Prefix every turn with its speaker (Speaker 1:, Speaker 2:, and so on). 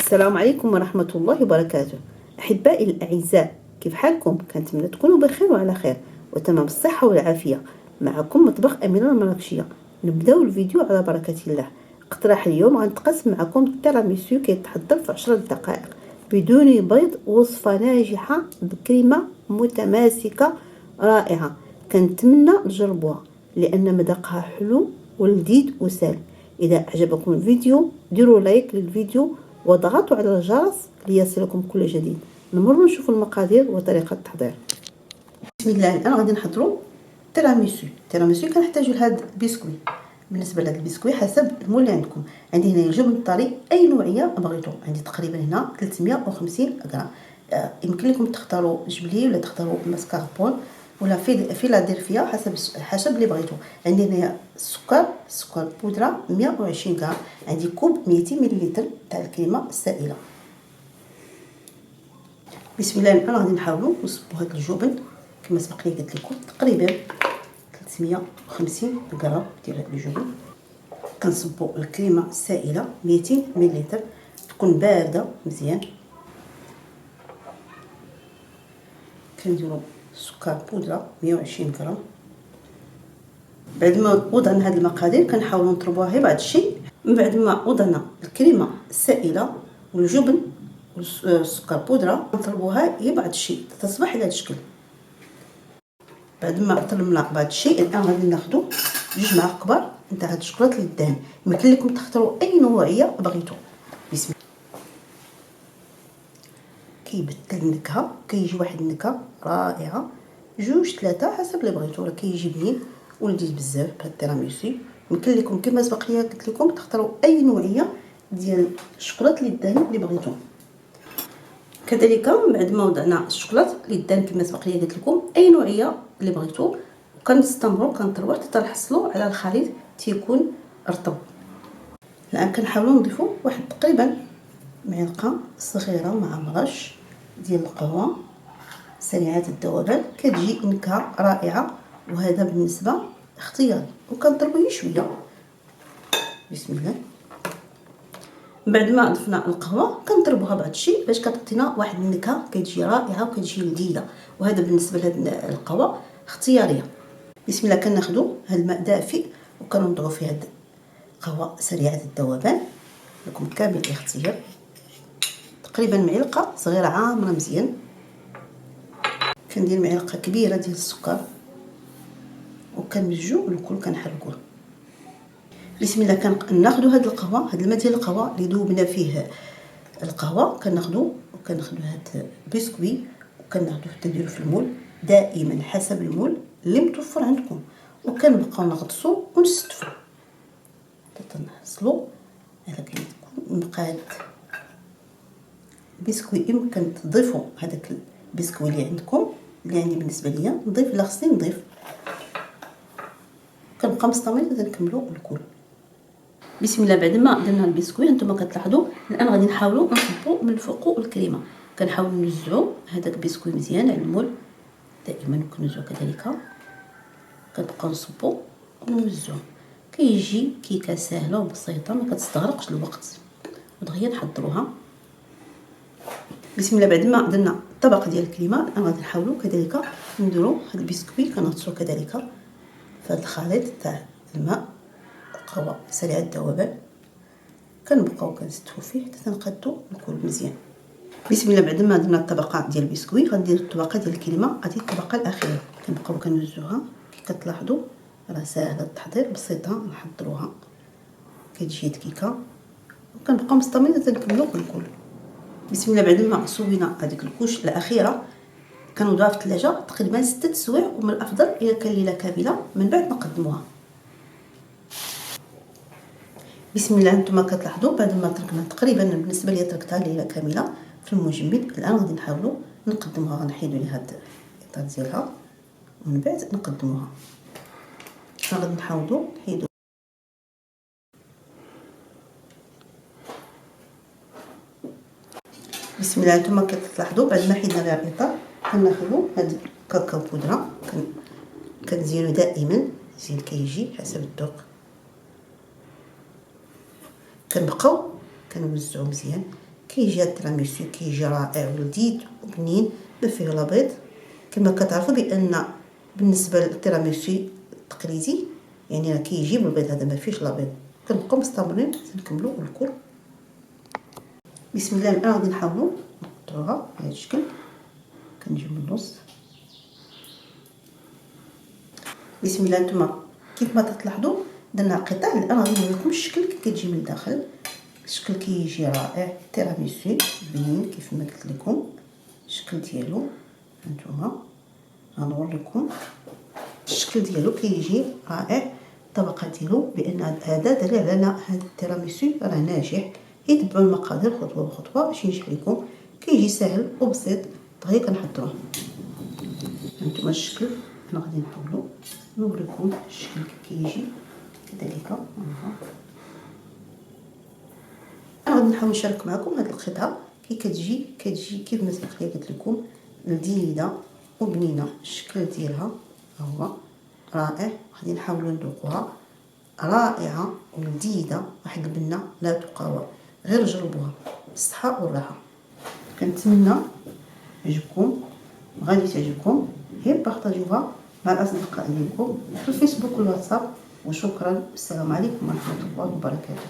Speaker 1: السلام عليكم ورحمة الله وبركاته. أحبائي الأعزاء، كيف حالكم؟ كنتمنى تكونوا بخير وعلى خير وتمام الصحة والعافية. معكم مطبخ أميرة المراكشية. نبداو الفيديو على بركة الله. اقتراح اليوم غنتقسم معكم التيراميسو كيتحضر في 10 دقائق بدون بيض، وصفة ناجحة بكريمة متماسكة رائعة. كنتمنى تجربوها لأن مذاقها حلو ولذيذ وسهل. إذا أعجبكم الفيديو ديروا لايك للفيديو وضغطوا على الجرس ليصلكم كل جديد. نمر نشوف المقادير وطريقة التحضير. بسم الله. الآن غادي نحضروا التيراميسو كنحتاجوا لهذا البسكوي. بالنسبه لهذا البسكوي حسب المول اللي عندكم. عندي هنا الجبن الطري اي نوعيه بغيتو، عندي تقريبا هنا 350 غرام. يمكن لكم تختاروا جبلي ولا تختاروا ماسكاربون ولا فيلادلفيا حسب اللي بغيتو. عندي هنا السكر بودره 120 غرام. عندي كوب 200 ملل تاع الكريمه السائله. بسم الله. الان غادي نحاولوا نصبوا هذا الجبن كما سبق لي قلت لكم تقريبا 350 غرام ديال هذا الجبن. كنصبوا الكريمه السائله 200 ملل تكون بارده مزيان. كنديروا السكر بودره 120 غرام. بعد ما وضعنا هذه المقادير كنحاولوا نضربوها غير بعض الشيء. من بعد ما وضعنا الكريمه السائله والجبن والسكر بودره نضربوها غير بعض الشيء تصبح على هذا الشكل. بعد ما طلمنا بعض الشيء الان غادي ناخذوا 2 معالق كبار نتاع هاد الشوكولاط للدهن. يمكن لكم تختاروا اي نوعيه بغيتو. بسم الله. كيبدل النكهه، كيجي واحد النكهه رائعه، 2 3 حسب اللي بغيتو. راه كيجي بنين ولذيذ بزاف بهاد التيراميسو. يمكن لكم كما سبق لي قلت لكم تختاروا اي نوعيه ديال الشوكولاط للدهن اللي بغيتو. كذلك بعد ما وضعنا الشوكولاط للدهن كما سبق لي قلت لكم اي نوعيه اللي بغيتو، وكنستمروا كنطروه حتى نحصلوا على الخليط تيكون رطب. الان كنحاولوا نضيفوا واحد تقريبا معلقه صغيره مع مرش ديال القهوه سريعه الذوبان. كتجي نكهه رائعه، وهذا بالنسبه اختياري، وكنضربوا شويه. بسم الله. بعد ما ضفنا القهوه كنضربوها بعض الشيء باش كتعطينا واحد النكهه كتجي رائعه وكتجي لذيذه، وهذا بالنسبه لهاد القهوه اختياريه. بسم الله. كناخذوا هذا الماء دافئ وكنوضعوا فيه هاد القهوه سريعه الذوبان. لكم كامل الاختيار. تقريبا معلقه صغيره عامره مزيان. كندير معلقه كبيره ديال السكر وكنمزجو الكل كنحركوه. بسم الله. كناخذوا هاد القهوه، هاد الماء ديال القهوه اللي ذوبنا فيه القهوه كناخذوا هاد البسكوي وكناخذوا حتى نديرو في المول دائما حسب المول اللي متوفر عندكم، وكنبقاو نغطسوا ونستفوا حتى نحصلوا على كيكون مقاد بسكوي. يمكن تضيفوا هذاك البسكوي اللي عندكم، اللي عندي بالنسبه ليا نضيف لا خصني نضيف. كنبقى مستمر حتى نكملوا الكل. بسم الله. بعد ما درنا البسكوي انتم كتلاحظوا الان غادي نحاولوا نصبوا من الفوق الكريمه. كنحاولوا نوزعوا هذاك البسكوي مزيان على المول دائما، كنوزعوا كذلك كنبقاو نصبوا ونوزعوا. كيجي كيكه سهله وبسيطه ما كتستغرقش الوقت ودغيا نحضروها. بسم الله. بعد ما درنا الطبقه ديال الكريمه الان غادي نحاولوا كذلك نديروا هذا البسكوي كنغطسوا كذلك في هذا الخليط تاع الماء القهوه سريعه الذوبان. كنبقاو كنستفوا فيه حتى نقادو الكل مزيان. بسم الله. بعد ما درنا الطبقه ديال البسكوي غندير الطبقه ديال الكريمه، هذه الطبقه الاخيره. كنبقاو كنوزعوها كي كتلاحظوا راه ساهله التحضير بسيطه نحضروها. كتجي دقيقه وكنبقاو مستمرين حتى نكملوا الكل. بسم الله. بعد ما سوينا هذيك الكوش الاخيره كنوضعوها في الثلاجه تقريبا 6 سوايع، ومن الافضل الا كان ليله كامله من بعد نقدموها. بسم الله. انتم كتلاحظوا بعد ما تركنا تقريبا بالنسبه لي تركتها ليله كامله في المجمد. الان غادي نحاولوا نقدموها. غنحيدوا لي هاد الاطار ديالها ومن بعد نقدموها. غادي نحاولوا نحيدوا. بسم الله. انتم كتلاحظوا بعد ما حيدنا لها الاطار كناخذوا هاد الكاكاو بودره كنزينو دائما زين كيجي حسب الذوق. كنبقاو كنوزعو مزيان كيجي هاد التيراميسو كيجي رائع ولذيذ وبنين ما فيه لا بيض. كما كتعرفوا بان بالنسبه للتيراميسو التقليدي يعني راه كيجي بالبيض، هذا ما فيهش لا بيض. كنبقاو مستمرين نكملوا الكل. بسم الله. الان غادي نحاولوا نقطعوها بهذا الشكل. كنجيو من النص. بسم الله. نتوما كيف ما تلاحظوا درنا قطع. الان غادي نوريكم الشكل كي كتجي من الداخل. الشكل كيجي رائع، تيراميسو بنين كيف ما قلت لكم. الشكل ديالو هانتوما غنوريكم الشكل ديالو كيجي رائع. الطبقه ديالو بان هذا دليل على ان هذا التيراميسو راه ناجح. يتبعوا المقادير خطوه بخطوه باش ينجح لكم. كيجي سهل وبسيط دغيا كنحضروه. هانتوما الشكل. انا غادي نحاولوا نوريكم الشكل كيجي كذلك. انا غادي نحاول نشارك معكم هذه القطعه كي كتجي كيف ما سبق قلت لكم لذيذه وبنينه. الشكل ديالها هو رائع. غادي نحاولوا نذوقوها رائعه ولذيذه، واحد البنه لا تقاوم. غير جربوها بالصحه والراحه. كنتمنى يعجبكم، غادي تعجبكم. غير بارطاجيوها مع الاصدقاء ديالكم في الفيسبوك والواتساب. وشكرا. السلام عليكم ورحمه الله وبركاته.